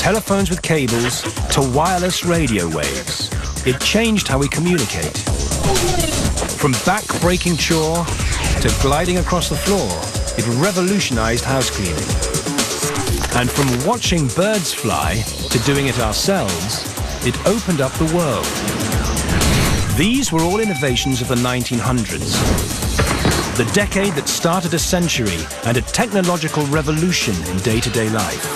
telephones with cables to wireless radio waves, it changed how we communicate. From back-breaking chore to gliding across the floor, it revolutionized house cleaning. And from watching birds fly to doing it ourselves, it opened up the world. These were all innovations of the 1900s, the decade that started a century and a technological revolution in day-to-day life.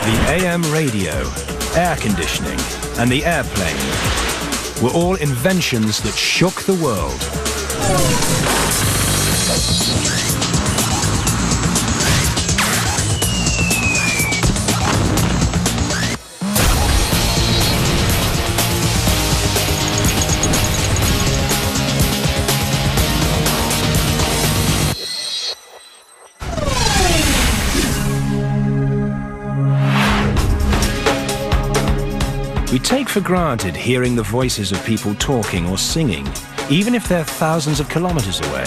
The AM radio, air conditioning, and the airplane were all inventions that shook the world. We take for granted hearing the voices of people talking or singing, even if they're thousands of kilometers away.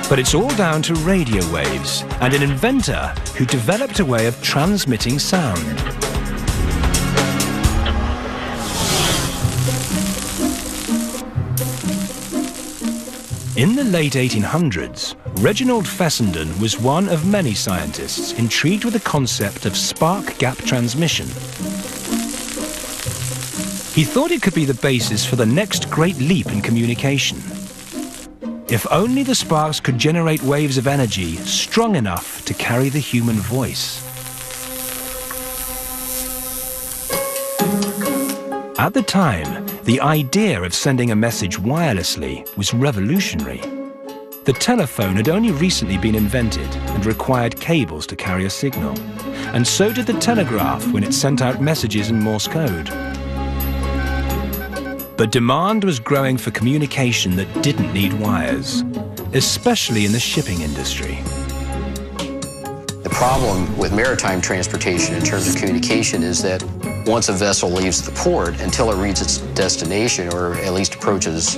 But it's all down to radio waves and an inventor who developed a way of transmitting sound. In the late 1800s, Reginald Fessenden was one of many scientists intrigued with the concept of spark gap transmission. He thought it could be the basis for the next great leap in communication. If only the sparks could generate waves of energy strong enough to carry the human voice. At the time, the idea of sending a message wirelessly was revolutionary. The telephone had only recently been invented and required cables to carry a signal. And so did the telegraph when it sent out messages in Morse code. But demand was growing for communication that didn't need wires, especially in the shipping industry. The problem with maritime transportation in terms of communication is that once a vessel leaves the port, until it reaches its destination or at least approaches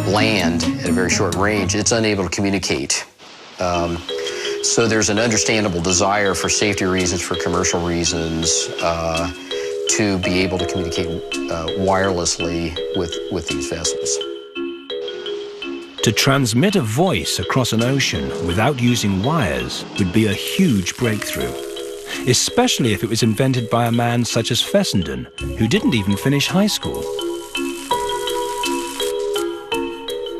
land at a very short range, it's unable to communicate. So there's an understandable desire for safety reasons, for commercial reasons, to be able to communicate wirelessly with these vessels. To transmit a voice across an ocean without using wires would be a huge breakthrough, especially if it was invented by a man such as Fessenden, who didn't even finish high school.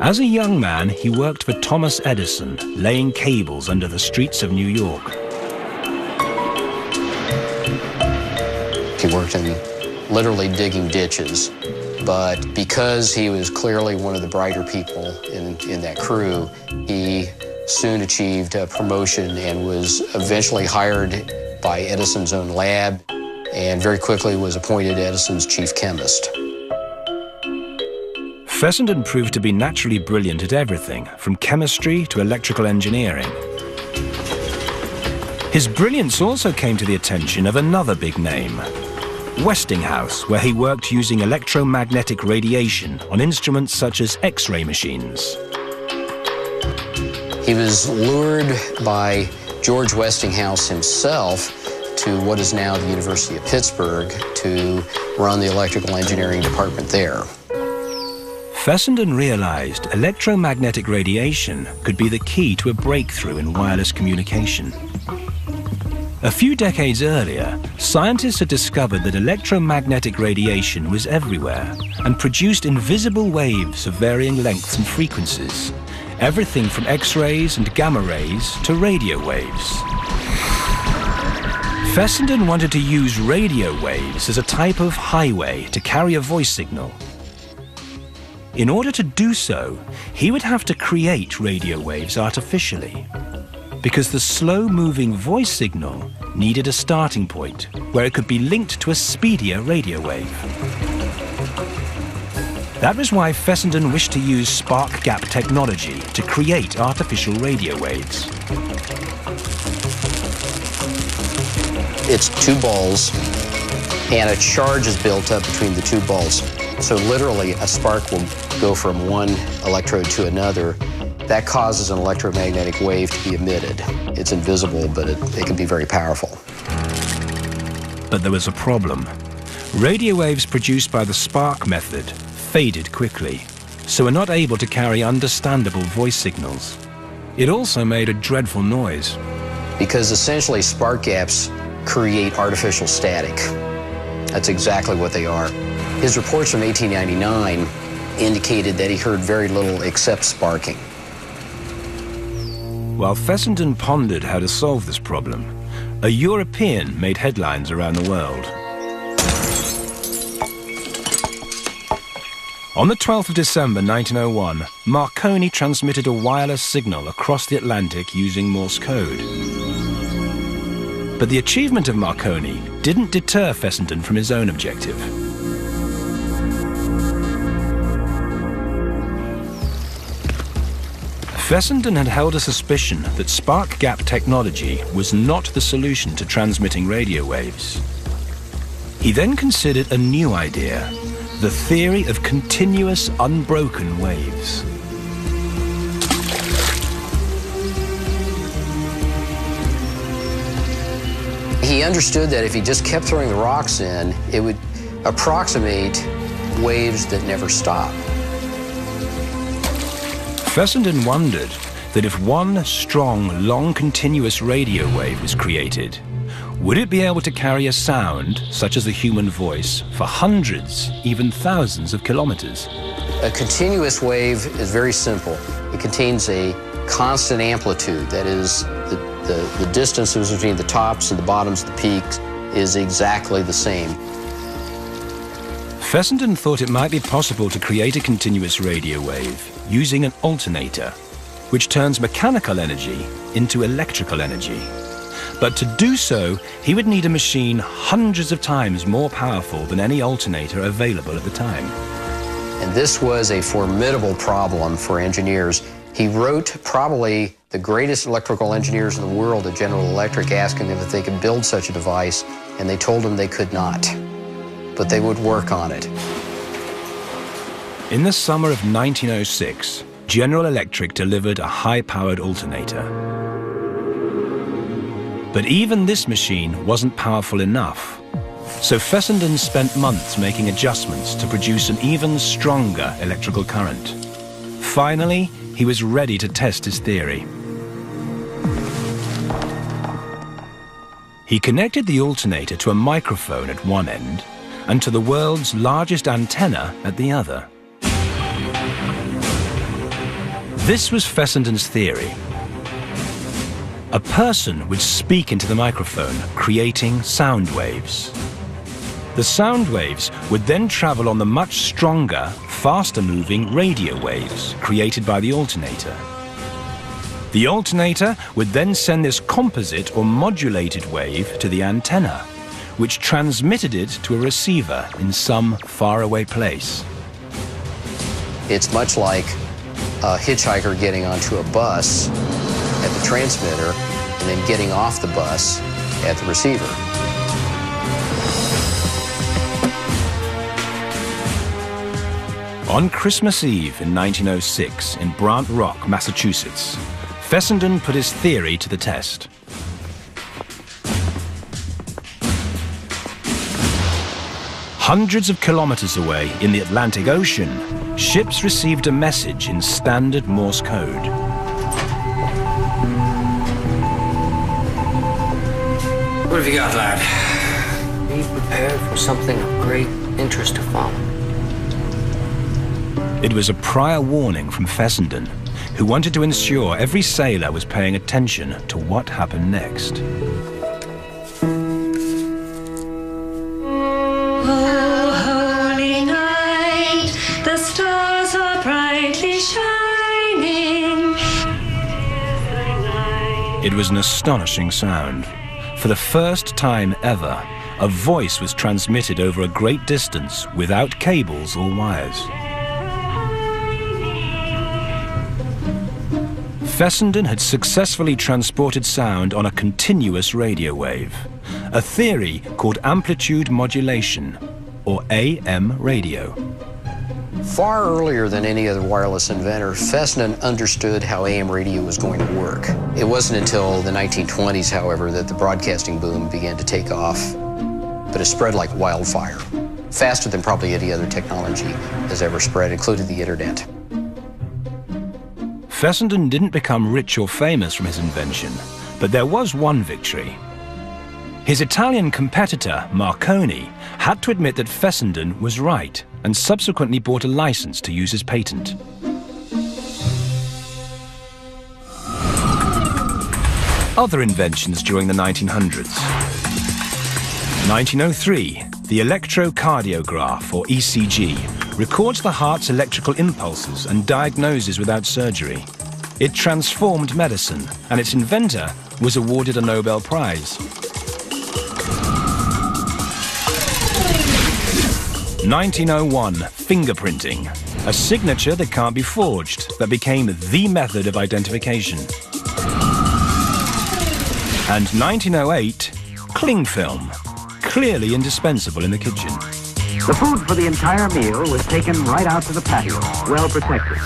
As a young man, he worked for Thomas Edison, laying cables under the streets of New York. He worked in literally digging ditches, but because he was clearly one of the brighter people in that crew, he soon achieved a promotion and was eventually hired by Edison's own lab, and very quickly was appointed Edison's chief chemist. Fessenden proved to be naturally brilliant at everything, from chemistry to electrical engineering. His brilliance also came to the attention of another big name, Westinghouse, where he worked using electromagnetic radiation on instruments such as X-ray machines. He was lured by George Westinghouse himself to what is now the University of Pittsburgh to run the electrical engineering department there. Fessenden realized electromagnetic radiation could be the key to a breakthrough in wireless communication. A few decades earlier, scientists had discovered that electromagnetic radiation was everywhere and produced invisible waves of varying lengths and frequencies, everything from X-rays and gamma rays to radio waves. Fessenden wanted to use radio waves as a type of highway to carry a voice signal. In order to do so, he would have to create radio waves artificially, because the slow-moving voice signal needed a starting point where it could be linked to a speedier radio wave. That was why Fessenden wished to use spark gap technology to create artificial radio waves. It's two balls, and a charge is built up between the two balls. So literally, a spark will go from one electrode to another that causes an electromagnetic wave to be emitted. It's invisible, but it can be very powerful. But there was a problem. Radio waves produced by the spark method faded quickly, so were not able to carry understandable voice signals. It also made a dreadful noise. Because essentially spark gaps create artificial static. That's exactly what they are. His reports from 1899 indicated that he heard very little except sparking. While Fessenden pondered how to solve this problem, a European made headlines around the world. On the 12th of December 1901, Marconi transmitted a wireless signal across the Atlantic using Morse code. But the achievement of Marconi didn't deter Fessenden from his own objective. Fessenden had held a suspicion that spark gap technology was not the solution to transmitting radio waves. He then considered a new idea, the theory of continuous unbroken waves. He understood that if he just kept throwing the rocks in, it would approximate waves that never stop. Fessenden wondered that if one strong, long, continuous radio wave was created, would it be able to carry a sound, such as the human voice, for hundreds, even thousands of kilometers? A continuous wave is very simple. It contains a constant amplitude. That is, the distances between the tops and the bottoms of the peaks is exactly the same. Fessenden thought it might be possible to create a continuous radio wave using an alternator, which turns mechanical energy into electrical energy. But to do so, he would need a machine hundreds of times more powerful than any alternator available at the time. And this was a formidable problem for engineers. He wrote probably the greatest electrical engineers in the world at General Electric, asking them if they could build such a device, and they told him they could not, but they would work on it. In the summer of 1906, General Electric delivered a high-powered alternator. But even this machine wasn't powerful enough, so Fessenden spent months making adjustments to produce an even stronger electrical current. Finally, he was ready to test his theory. He connected the alternator to a microphone at one end and to the world's largest antenna at the other. This was Fessenden's theory. A person would speak into the microphone, creating sound waves. The sound waves would then travel on the much stronger, faster-moving radio waves created by the alternator. The alternator would then send this composite or modulated wave to the antenna, which transmitted it to a receiver in some faraway place. It's much like a hitchhiker getting onto a bus at the transmitter and then getting off the bus at the receiver. On Christmas Eve in 1906 in Brant Rock, Massachusetts, Fessenden put his theory to the test. Hundreds of kilometers away in the Atlantic Ocean, ships received a message in standard Morse code. What have you got, lad? Be prepared for something of great interest to follow. It was a prior warning from Fessenden, who wanted to ensure every sailor was paying attention to what happened next. Oh, holy night, the stars are brightly shining. It was an astonishing sound. For the first time ever, a voice was transmitted over a great distance without cables or wires. Fessenden had successfully transported sound on a continuous radio wave, a theory called amplitude modulation, or AM radio. Far earlier than any other wireless inventor, Fessenden understood how AM radio was going to work. It wasn't until the 1920s, however, that the broadcasting boom began to take off, but it spread like wildfire, faster than probably any other technology has ever spread, including the internet. Fessenden didn't become rich or famous from his invention, but there was one victory. His Italian competitor, Marconi, had to admit that Fessenden was right and subsequently bought a license to use his patent. Other inventions during the 1900s. 1903, the electrocardiograph, or ECG, records the heart's electrical impulses and diagnoses without surgery. It transformed medicine, and its inventor was awarded a Nobel Prize. 1901, fingerprinting, a signature that can't be forged, that became the method of identification. And 1908, cling film, clearly indispensable in the kitchen. The food for the entire meal was taken right out to the patio, well protected.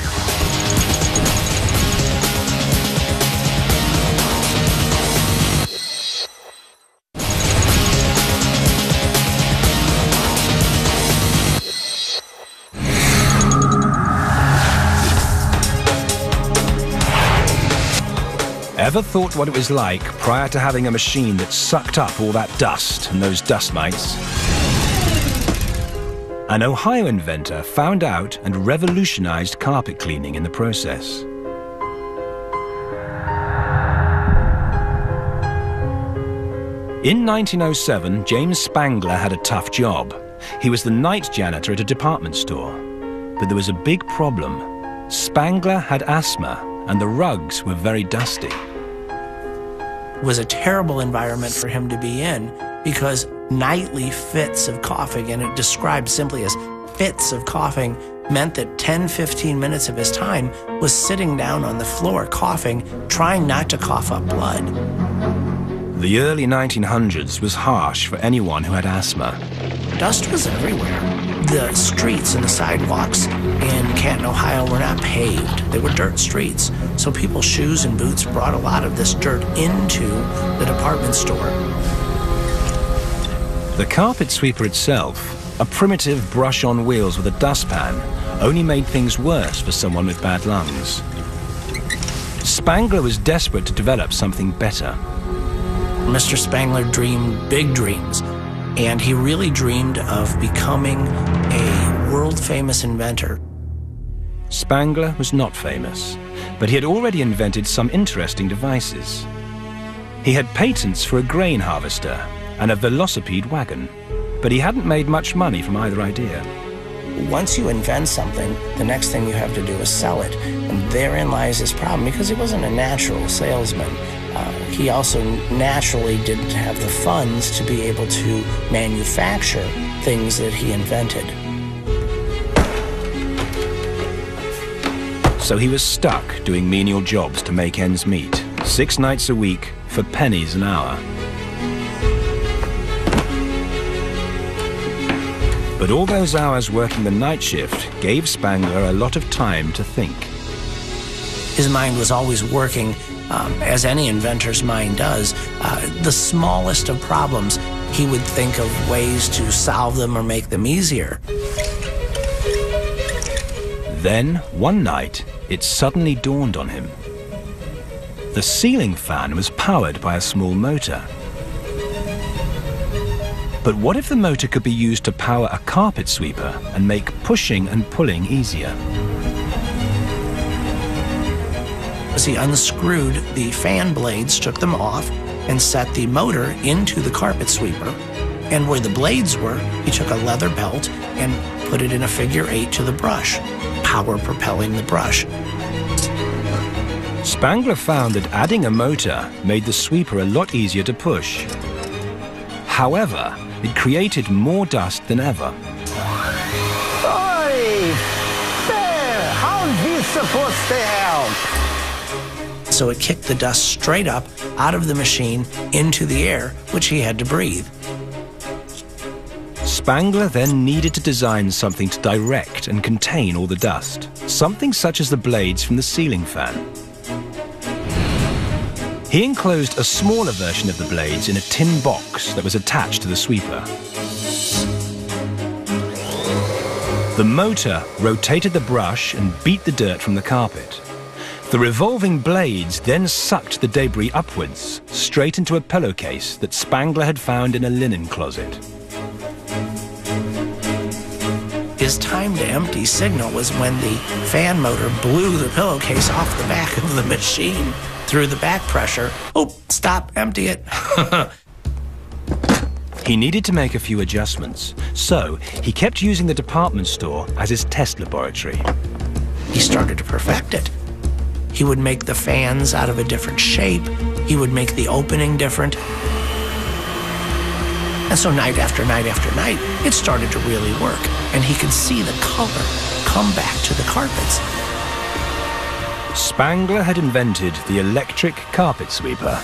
Ever thought what it was like prior to having a machine that sucked up all that dust and those dust mites? An Ohio inventor found out and revolutionized carpet cleaning in the process. In 1907, James Spangler had a tough job. He was the night janitor at a department store. But there was a big problem. Spangler had asthma, and the rugs were very dusty. It was a terrible environment for him to be in because nightly fits of coughing, and it described simply as fits of coughing, meant that 10-15 minutes of his time was sitting down on the floor coughing, trying not to cough up blood. The early 1900s was harsh for anyone who had asthma. Dust was everywhere. The streets and the sidewalks in Canton, Ohio were not paved. They were dirt streets. So people's shoes and boots brought a lot of this dirt into the department store. The carpet sweeper itself, a primitive brush on wheels with a dustpan, only made things worse for someone with bad lungs. Spangler was desperate to develop something better. Mr. Spangler dreamed big dreams, and he really dreamed of becoming a world-famous inventor. Spangler was not famous, but he had already invented some interesting devices. He had patents for a grain harvester and a velocipede wagon, but he hadn't made much money from either idea. Once you invent something, the next thing you have to do is sell it, and therein lies his problem, because he wasn't a natural salesman. He also naturally didn't have the funds to be able to manufacture things that he invented. So he was stuck doing menial jobs to make ends meet, 6 nights a week for pennies an hour. But all those hours working the night shift gave Spangler a lot of time to think. His mind was always working, as any inventor's mind does. The smallest of problems, he would think of ways to solve them or make them easier. Then, one night, it suddenly dawned on him. The ceiling fan was powered by a small motor. But what if the motor could be used to power a carpet sweeper and make pushing and pulling easier? As he unscrewed the fan blades, took them off, and set the motor into the carpet sweeper. And where the blades were, he took a leather belt and put it in a figure 8 to the brush, power propelling the brush. Spangler found that adding a motor made the sweeper a lot easier to push. However, it created more dust than ever. Oi! There! How's this supposed to help? So it kicked the dust straight up out of the machine into the air, which he had to breathe. Spangler then needed to design something to direct and contain all the dust, something such as the blades from the ceiling fan. He enclosed a smaller version of the blades in a tin box that was attached to the sweeper. The motor rotated the brush and beat the dirt from the carpet. The revolving blades then sucked the debris upwards, straight into a pillowcase that Spangler had found in a linen closet. His time to empty signal was when the fan motor blew the pillowcase off the back of the machine through the back pressure. Oh, stop, empty it. He needed to make a few adjustments, so he kept using the department store as his test laboratory. He started to perfect it. He would make the fans out of a different shape. He would make the opening different. And so night after night after night, it started to really work. And he could see the color come back to the carpets. Spangler had invented the electric carpet sweeper.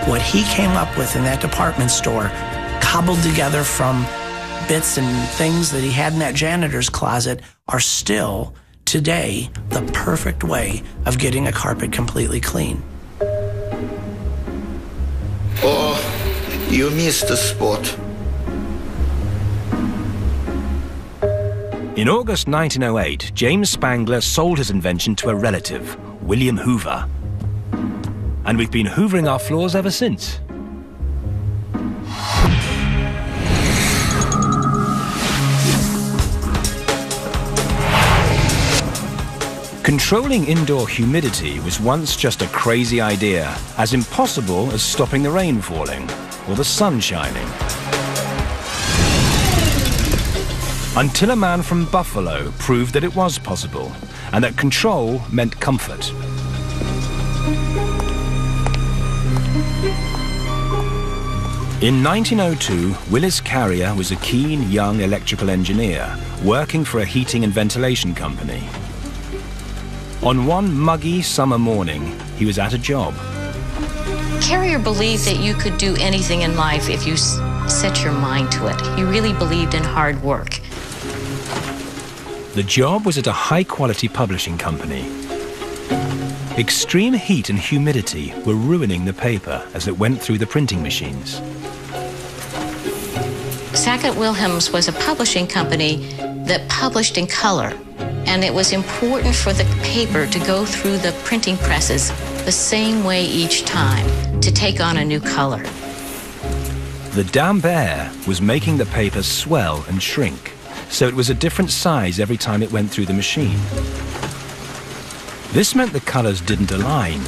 What he came up with in that department store, cobbled together from bits and things that he had in that janitor's closet, are still, today, the perfect way of getting a carpet completely clean. Oh, you missed the spot. In August 1908, James Spangler sold his invention to a relative, William Hoover. And we've been hoovering our floors ever since. Controlling indoor humidity was once just a crazy idea, as impossible as stopping the rain falling or the sun shining. Until a man from Buffalo proved that it was possible, and that control meant comfort. In 1902, Willis Carrier was a keen young electrical engineer working for a heating and ventilation company. On one muggy summer morning, he was at a job. Carrier believed that you could do anything in life if you set your mind to it. He really believed in hard work. The job was at a high-quality publishing company. Extreme heat and humidity were ruining the paper as it went through the printing machines. Sackett-Wilhelms was a publishing company that published in color, and it was important for the paper to go through the printing presses the same way each time to take on a new color. The damp air was making the paper swell and shrink, so it was a different size every time it went through the machine. This meant the colors didn't align.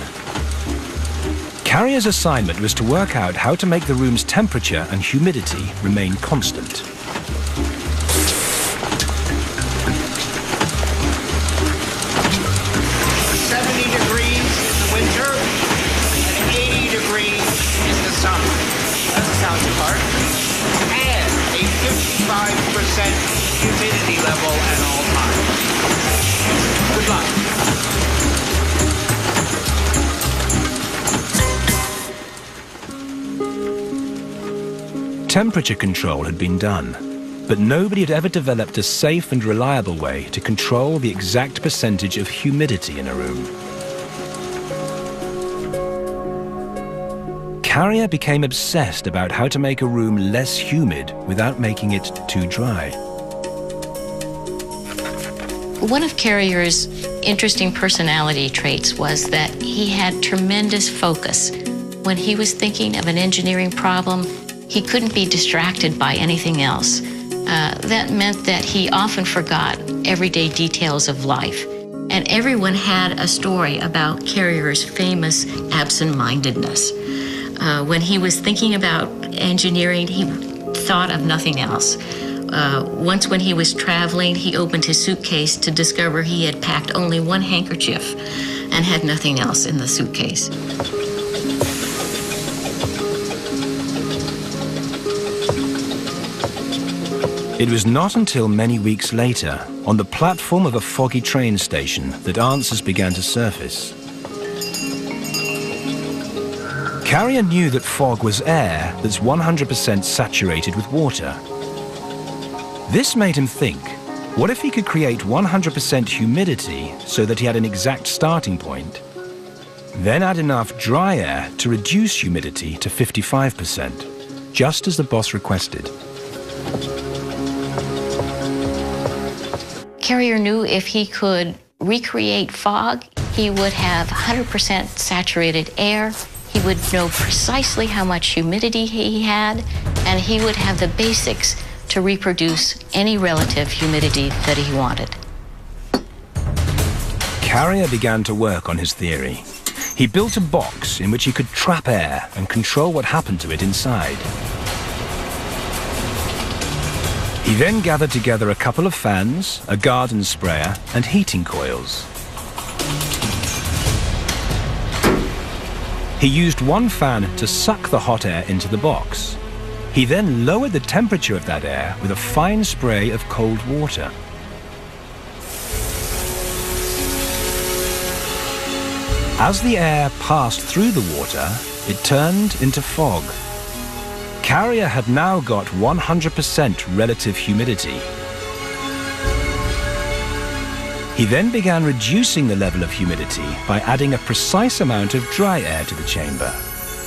Carrier's assignment was to work out how to make the room's temperature and humidity remain constant. Humidity level at all times. Good luck. Temperature control had been done, but nobody had ever developed a safe and reliable way to control the exact percentage of humidity in a room. Carrier became obsessed about how to make a room less humid without making it too dry. One of Carrier's interesting personality traits was that he had tremendous focus. When he was thinking of an engineering problem, he couldn't be distracted by anything else. That meant that he often forgot everyday details of life. And everyone had a story about Carrier's famous absent-mindedness. When he was thinking about engineering, he thought of nothing else. Once when he was traveling, he opened his suitcase to discover he had packed only one handkerchief and had nothing else in the suitcase. It was not until many weeks later, on the platform of a foggy train station, that answers began to surface. Carrier knew that fog was air that's 100% saturated with water. This made him think, what if he could create 100% humidity so that he had an exact starting point, then add enough dry air to reduce humidity to 55%, just as the boss requested. Carrier knew if he could recreate fog, he would have 100% saturated air, he would know precisely how much humidity he had, and he would have the basics to reproduce any relative humidity that he wanted. Carrier began to work on his theory. He built a box in which he could trap air and control what happened to it inside. He then gathered together a couple of fans, a garden sprayer, and heating coils. He used one fan to suck the hot air into the box. He then lowered the temperature of that air with a fine spray of cold water. As the air passed through the water, it turned into fog. Carrier had now got 100% relative humidity. He then began reducing the level of humidity by adding a precise amount of dry air to the chamber,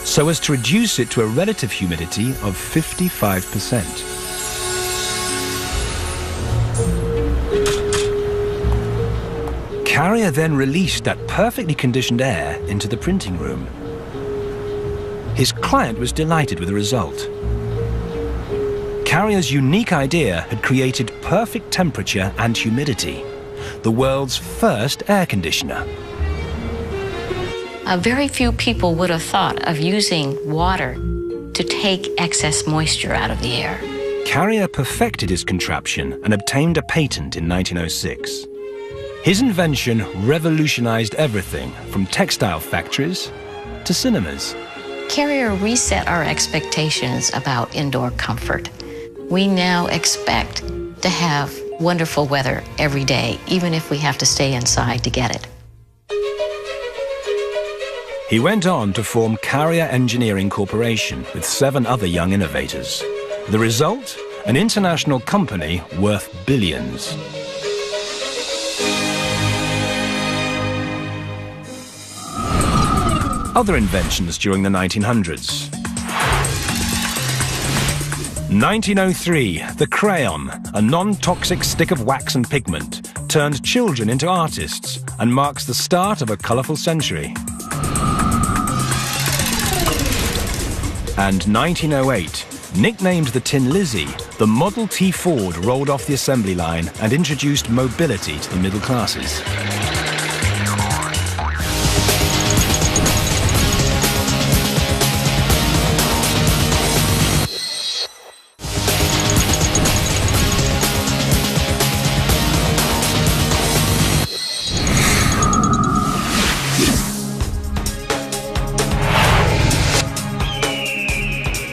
so as to reduce it to a relative humidity of 55%. Carrier then released that perfectly conditioned air into the printing room. His client was delighted with the result. Carrier's unique idea had created perfect temperature and humidity, the world's first air conditioner. Very few people would have thought of using water to take excess moisture out of the air. Carrier perfected his contraption and obtained a patent in 1906. His invention revolutionized everything from textile factories to cinemas. Carrier reset our expectations about indoor comfort. We now expect to have wonderful weather every day, even if we have to stay inside to get it. He went on to form Carrier Engineering Corporation with 7 other young innovators. The result? An international company worth billions. Other inventions during the 1900s. 1903, the crayon, a non-toxic stick of wax and pigment, turned children into artists and marks the start of a colourful century. And 1908, nicknamed the Tin Lizzie, the Model T Ford rolled off the assembly line and introduced mobility to the middle classes.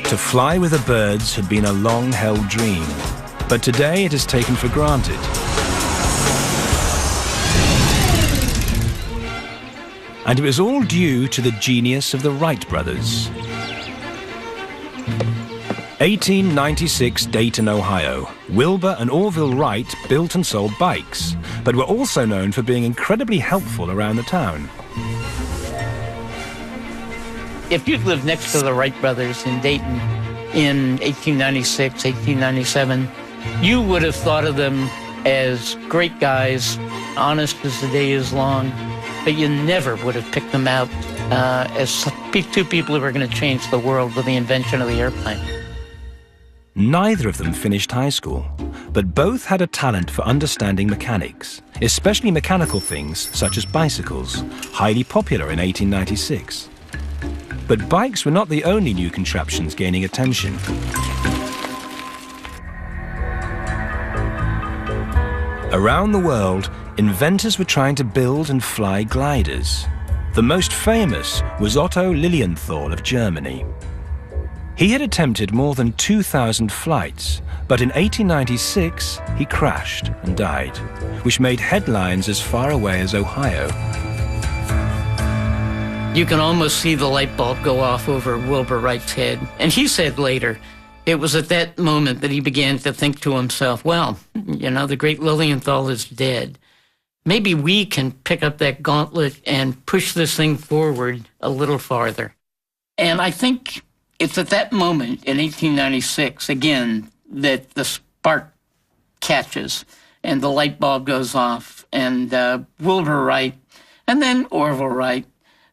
To fly with the birds had been a long-held dream, but today it is taken for granted. And it was all due to the genius of the Wright brothers. 1896, Dayton, Ohio. Wilbur and Orville Wright built and sold bikes, but were also known for being incredibly helpful around the town. If you'd lived next to the Wright brothers in Dayton in 1896, 1897, you would have thought of them as great guys, honest as the day is long, but you never would have picked them out as 2 people who were going to change the world with the invention of the airplane. Neither of them finished high school, but both had a talent for understanding mechanics, especially mechanical things such as bicycles, highly popular in 1896. But bikes were not the only new contraptions gaining attention. Around the world, inventors were trying to build and fly gliders. The most famous was Otto Lilienthal of Germany. He had attempted more than 2,000 flights, but in 1896 he crashed and died, which made headlines as far away as Ohio. You can almost see the light bulb go off over Wilbur Wright's head. And he said later, it was at that moment that he began to think to himself, well, the great Lilienthal is dead. Maybe we can pick up that gauntlet and push this thing forward a little farther. And I think it's at that moment in 1896, again, that the spark catches and the light bulb goes off, and Wilbur Wright and then Orville Wright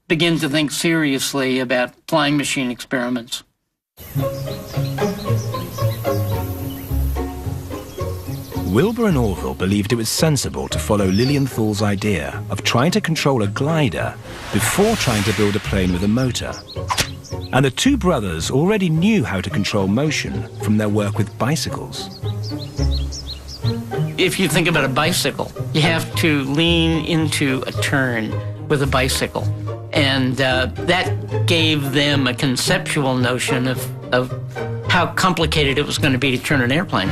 begin to think seriously about flying machine experiments. Wilbur and Orville believed it was sensible to follow Lilienthal's idea of trying to control a glider before trying to build a plane with a motor. And the two brothers already knew how to control motion from their work with bicycles. If you think about a bicycle, you have to lean into a turn with a bicycle. And that gave them a conceptual notion of how complicated it was going to be to turn an airplane.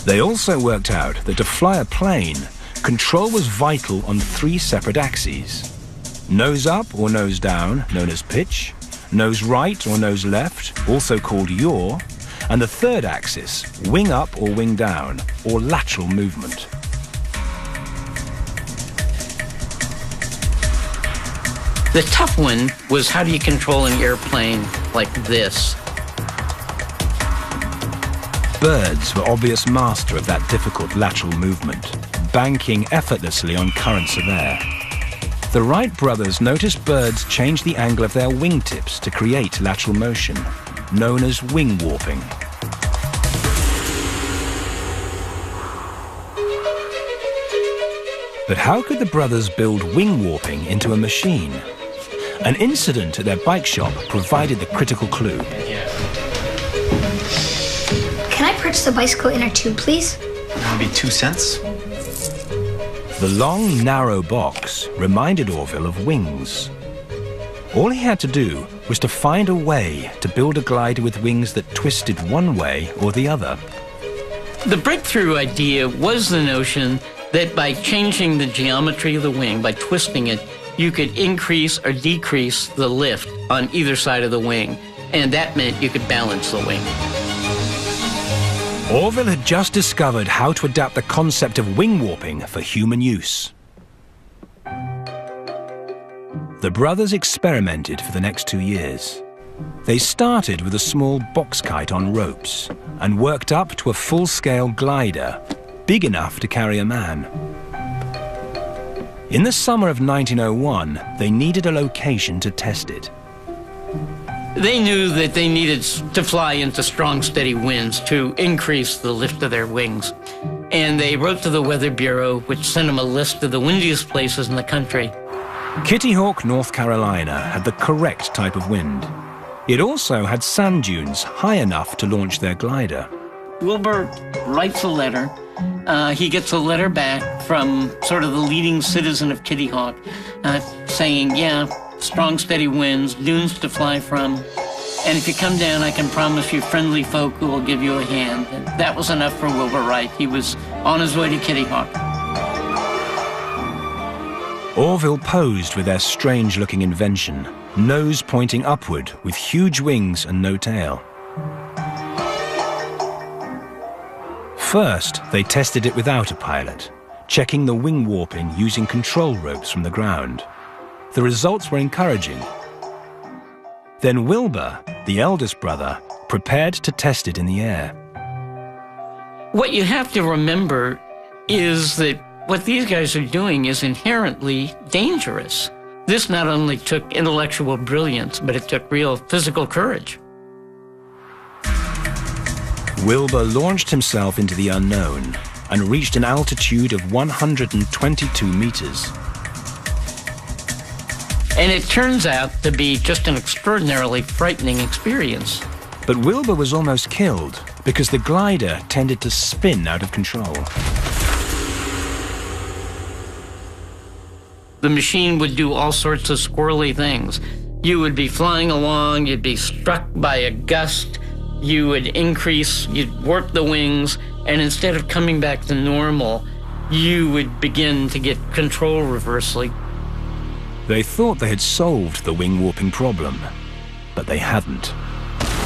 They also worked out that to fly a plane, control was vital on 3 separate axes. Nose up or nose down, known as pitch, nose right or nose left, also called yaw, and the third axis, wing up or wing down, or lateral movement. The tough one was, how do you control an airplane like this? Birds were obvious master of that difficult lateral movement, banking effortlessly on currents of air. The Wright brothers noticed birds change the angle of their wingtips to create lateral motion, known as wing warping. But how could the brothers build wing warping into a machine? An incident at their bike shop provided the critical clue. Can I purchase a bicycle inner tube, please? That would be 2 cents. The long, narrow box reminded Orville of wings. All he had to do was to find a way to build a glider with wings that twisted one way or the other. The breakthrough idea was the notion that by changing the geometry of the wing, by twisting it, you could increase or decrease the lift on either side of the wing, and that meant you could balance the wing. Orville had just discovered how to adapt the concept of wing warping for human use. The brothers experimented for the next 2 years. They started with a small box kite on ropes and worked up to a full-scale glider, big enough to carry a man. In the summer of 1901, they needed a location to test it. They knew that they needed to fly into strong, steady winds to increase the lift of their wings. And they wrote to the Weather Bureau, which sent them a list of the windiest places in the country. Kitty Hawk, North Carolina, had the correct type of wind. It also had sand dunes high enough to launch their glider. Wilbur writes a letter. He gets a letter back from sort of the leading citizen of Kitty Hawk, saying, yeah, strong, steady winds, dunes to fly from, and if you come down, I can promise you friendly folk who will give you a hand. And that was enough for Wilbur Wright. He was on his way to Kitty Hawk. Orville posed with their strange-looking invention, nose pointing upward with huge wings and no tail. First, they tested it without a pilot, checking the wing warping using control ropes from the ground. The results were encouraging. Then Wilbur, the eldest brother, prepared to test it in the air. What you have to remember is that what these guys are doing is inherently dangerous. This not only took intellectual brilliance, but it took real physical courage. Wilbur launched himself into the unknown and reached an altitude of 122 meters. And it turns out to be just an extraordinarily frightening experience. But Wilbur was almost killed because the glider tended to spin out of control. The machine would do all sorts of squirrely things. You would be flying along, you'd be struck by a gust, you would increase, you'd warp the wings, and instead of coming back to normal, you would begin to get control reversely. They thought they had solved the wing warping problem, but they hadn't.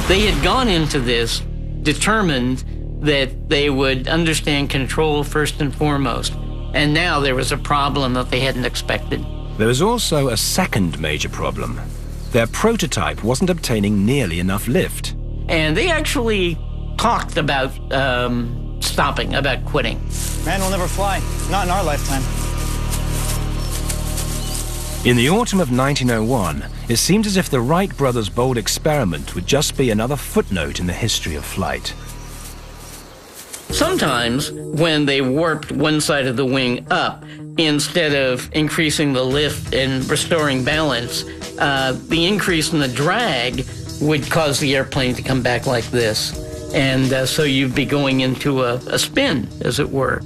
They had gone into this determined that they would understand control first and foremost, and now there was a problem that they hadn't expected. There was also a second major problem. Their prototype wasn't obtaining nearly enough lift. And they actually talked about stopping, about quitting. Man will never fly, not in our lifetime. In the autumn of 1901, it seemed as if the Wright brothers' bold experiment would just be another footnote in the history of flight. Sometimes, when they warped one side of the wing up, instead of increasing the lift and restoring balance, the increase in the drag would cause the airplane to come back like this. And so you'd be going into a spin, as it were.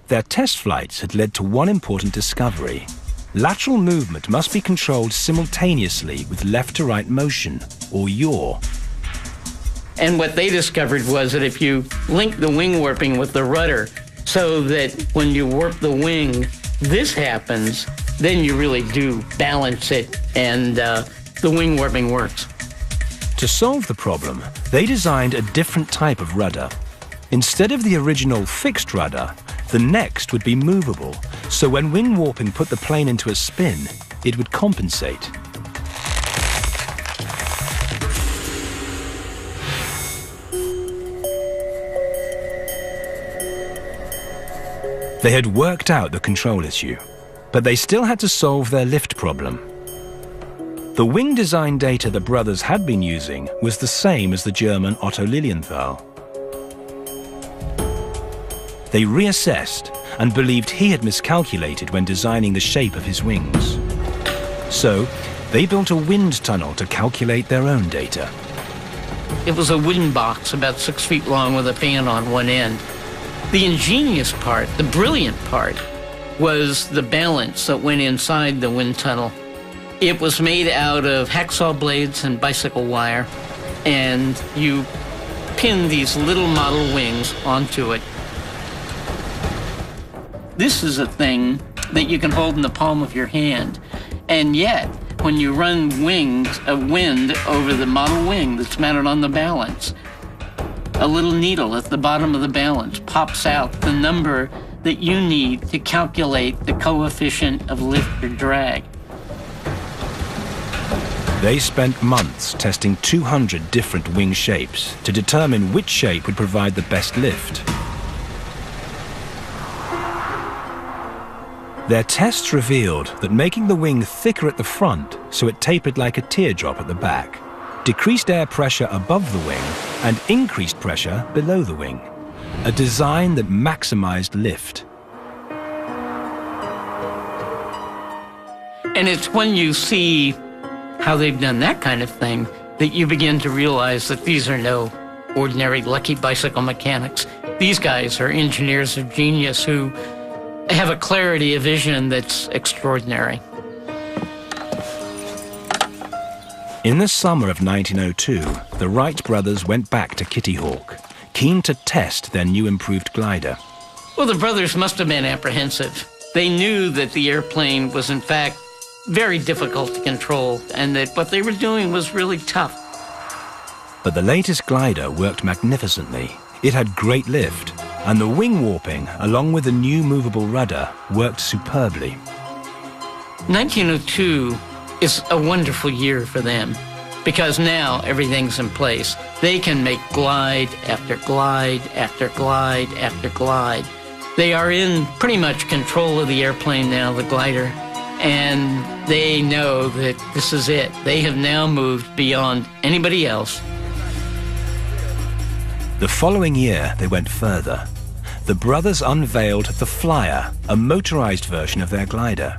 Their test flights had led to one important discovery. Lateral movement must be controlled simultaneously with left-to-right motion, or yaw. And what they discovered was that if you link the wing warping with the rudder so that when you warp the wing, this happens, then you really do balance it, and the wing warping works. To solve the problem, they designed a different type of rudder. Instead of the original fixed rudder, the next would be movable, so when wing warping put the plane into a spin, it would compensate. They had worked out the control issue, but they still had to solve their lift problem. The wing design data the brothers had been using was the same as the German Otto Lilienthal. They reassessed and believed he had miscalculated when designing the shape of his wings. So, they built a wind tunnel to calculate their own data. It was a wooden box about 6 feet long with a fan on one end. The ingenious part, the brilliant part, was the balance that went inside the wind tunnel. It was made out of hacksaw blades and bicycle wire, and you pin these little model wings onto it. This is a thing that you can hold in the palm of your hand, and yet, when you run wind over the model wing that's mounted on the balance, a little needle at the bottom of the balance pops out the number that you need to calculate the coefficient of lift or drag. They spent months testing 200 different wing shapes to determine which shape would provide the best lift. Their tests revealed that making the wing thicker at the front so it tapered like a teardrop at the back decreased air pressure above the wing and increased pressure below the wing, a design that maximized lift. And it's when you see how they've done that kind of thing that you begin to realize that these are no ordinary lucky bicycle mechanics. These guys are engineers of genius who have a clarity of vision that's extraordinary. In the summer of 1902, the Wright brothers went back to Kitty Hawk, keen to test their new improved glider. Well, the brothers must have been apprehensive. They knew that the airplane was, in fact, very difficult to control, and that what they were doing was really tough. But the latest glider worked magnificently. It had great lift, and the wing warping, along with the new movable rudder, worked superbly. 1902 is a wonderful year for them, because now everything's in place. They can make glide after glide after glide after glide. They are in pretty much control of the airplane now, the glider, and they know that this is it. They have now moved beyond anybody else. The following year, they went further. The brothers unveiled the Flyer, a motorized version of their glider.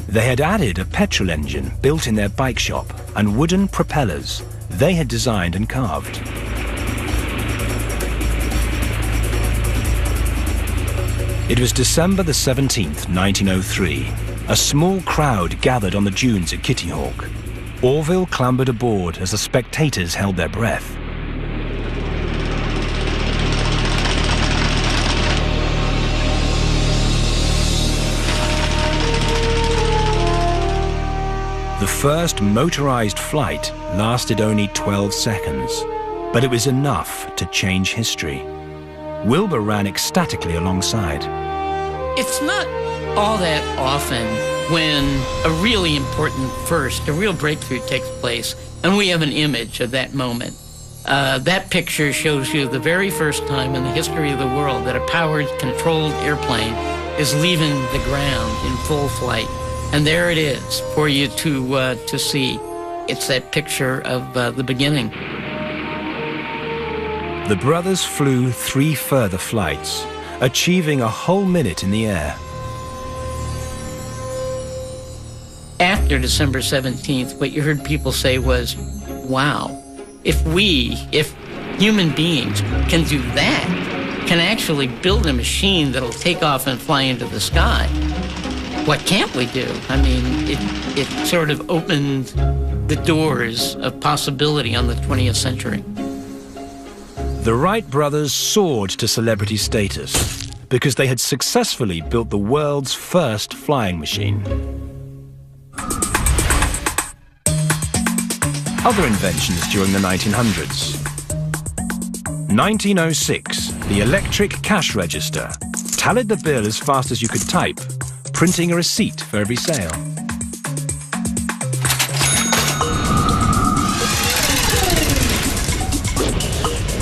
They had added a petrol engine built in their bike shop and wooden propellers they had designed and carved. It was December the 17th, 1903. A small crowd gathered on the dunes at Kitty Hawk. Orville clambered aboard as the spectators held their breath. The first motorized flight lasted only 12 seconds, but it was enough to change history. Wilbur ran ecstatically alongside. It's not all that often when a really important first, a real breakthrough takes place, and we have an image of that moment. That picture shows you the very first time in the history of the world that a powered, controlled airplane is leaving the ground in full flight. And there it is for you to see. It's that picture of the beginning. The brothers flew 3 further flights, achieving a whole minute in the air. After December 17th, what you heard people say was, wow, if human beings can do that, can actually build a machine that'll take off and fly into the sky, what can't we do? I mean, it sort of opened the doors of possibility on the 20th century. The Wright brothers soared to celebrity status because they had successfully built the world's first flying machine. Other inventions during the 1900s. 1906, the electric cash register tallied the bill as fast as you could type, printing a receipt for every sale.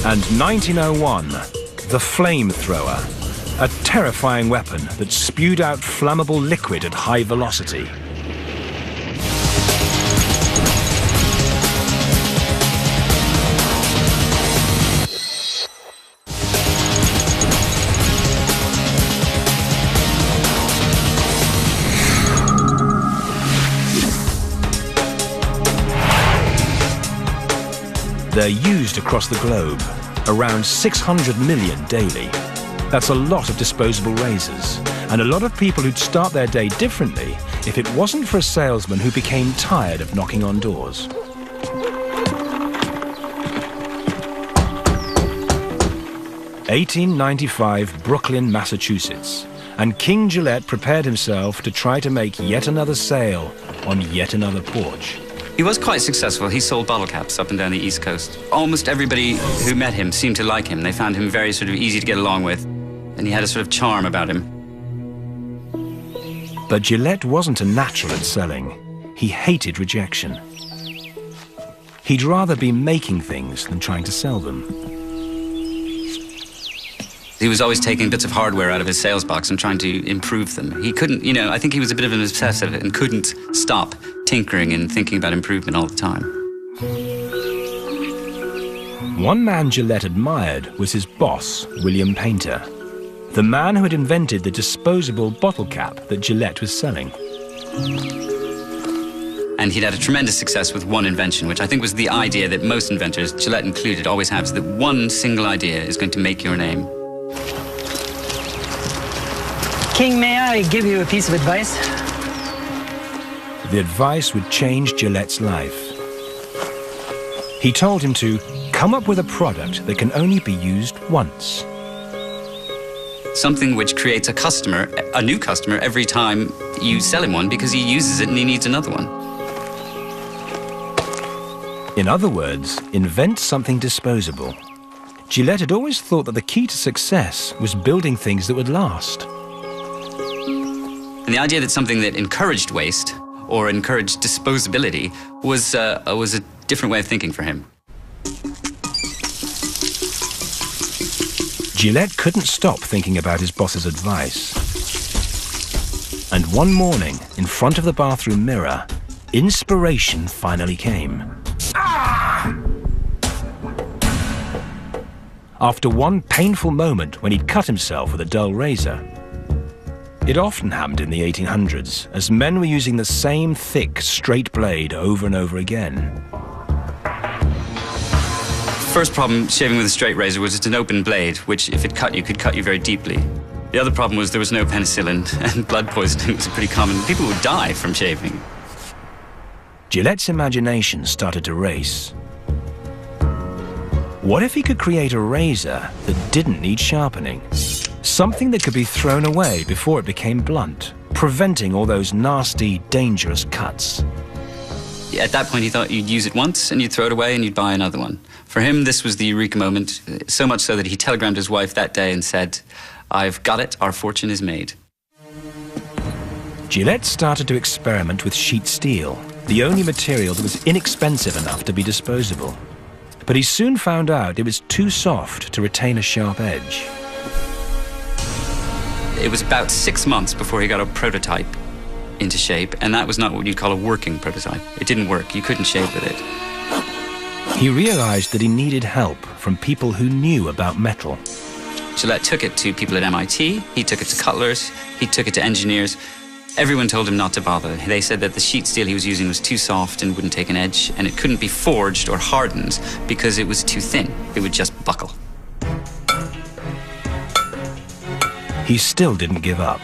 And 1901, the flamethrower, a terrifying weapon that spewed out flammable liquid at high velocity. They're used across the globe, around 600 million daily. That's a lot of disposable razors, and a lot of people who'd start their day differently if it wasn't for a salesman who became tired of knocking on doors. (1895) Brooklyn, Massachusetts, and King Gillette prepared himself to try to make yet another sale on yet another porch. He was quite successful. He sold bottle caps up and down the East Coast. Almost everybody who met him seemed to like him. They found him very sort of easy to get along with, and he had a sort of charm about him. But Gillette wasn't a natural at selling. He hated rejection. He'd rather be making things than trying to sell them. He was always taking bits of hardware out of his sales box and trying to improve them. He couldn't, I think he was a bit of an obsessive and couldn't stop tinkering and thinking about improvement all the time. One man Gillette admired was his boss, William Painter, the man who had invented the disposable bottle cap that Gillette was selling. And he'd had a tremendous success with one invention, which I think was the idea that most inventors, Gillette included, always have, is that one single idea is going to make your name. King, may I give you a piece of advice? The advice would change Gillette's life. He told him to come up with a product that can only be used once. Something which creates a new customer every time you sell him one, because he uses it and he needs another one. In other words, invent something disposable. Gillette had always thought that the key to success was building things that would last. And the idea that something that encouraged waste or encouraged disposability was a different way of thinking for him. Gillette couldn't stop thinking about his boss's advice. And one morning, in front of the bathroom mirror, inspiration finally came. After one painful moment when he'd cut himself with a dull razor. It often happened in the 1800s, as men were using the same thick, straight blade over and over again. First problem shaving with a straight razor was it's an open blade, which if it cut you, could cut you very deeply. The other problem was there was no penicillin, and blood poisoning was pretty common. People would die from shaving. Gillette's imagination started to race. What if he could create a razor that didn't need sharpening? Something that could be thrown away before it became blunt, preventing all those nasty, dangerous cuts. At that point, he thought you'd use it once and you'd throw it away and you'd buy another one. For him, this was the eureka moment, so much so that he telegrammed his wife that day and said, "I've got it, our fortune is made." Gillette started to experiment with sheet steel, the only material that was inexpensive enough to be disposable. But he soon found out it was too soft to retain a sharp edge. It was about 6 months before he got a prototype into shape, and that was not what you'd call a working prototype. It didn't work. You couldn't shave with it. He realized that he needed help from people who knew about metal. Gillette took it to people at MIT, he took it to cutlers, he took it to engineers. Everyone told him not to bother. They said that the sheet steel he was using was too soft and wouldn't take an edge, and it couldn't be forged or hardened because it was too thin. It would just buckle. He still didn't give up.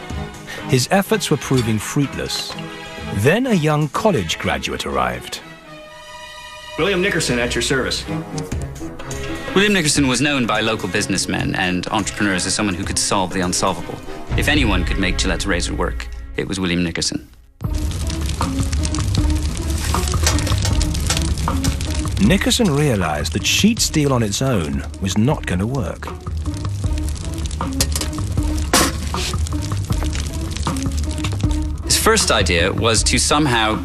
His efforts were proving fruitless. Then a young college graduate arrived. William Nickerson at your service. William Nickerson was known by local businessmen and entrepreneurs as someone who could solve the unsolvable. If anyone could make Gillette's razor work, it was William Nickerson. Nickerson realized that sheet steel on its own was not going to work. His first idea was to somehow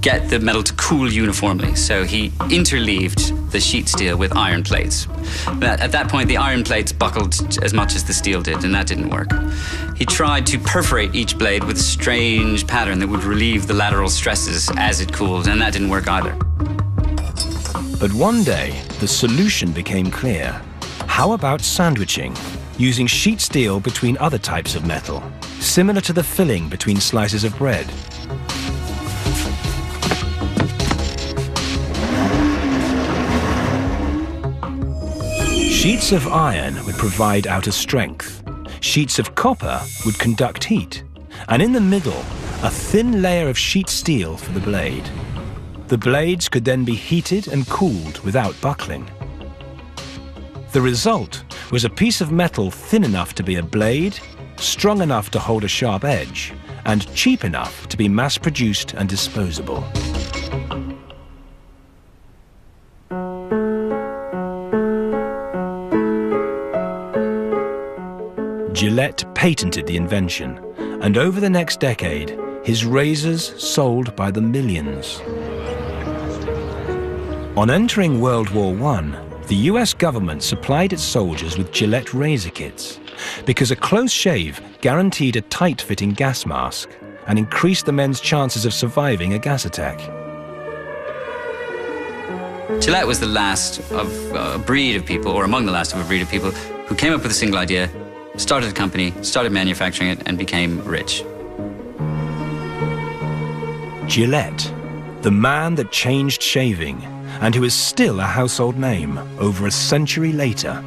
get the metal to cool uniformly, so he interleaved the sheet steel with iron plates. At that point, the iron plates buckled as much as the steel did, and that didn't work. He tried to perforate each blade with a strange pattern that would relieve the lateral stresses as it cooled, and that didn't work either. But one day, the solution became clear. How about sandwiching, using sheet steel between other types of metal, similar to the filling between slices of bread? Sheets of iron would provide outer strength. Sheets of copper would conduct heat. And in the middle, a thin layer of sheet steel for the blade. The blades could then be heated and cooled without buckling. The result was a piece of metal thin enough to be a blade, strong enough to hold a sharp edge, and cheap enough to be mass-produced and disposable. Gillette patented the invention, and over the next decade, his razors sold by the millions. On entering World War I, the US government supplied its soldiers with Gillette razor kits because a close shave guaranteed a tight-fitting gas mask and increased the men's chances of surviving a gas attack. Gillette was the last of a breed of people, or among the last of a breed of people, who came up with a single idea, started a company, started manufacturing it, and became rich. Gillette, the man that changed shaving, and who is still a household name over a century later.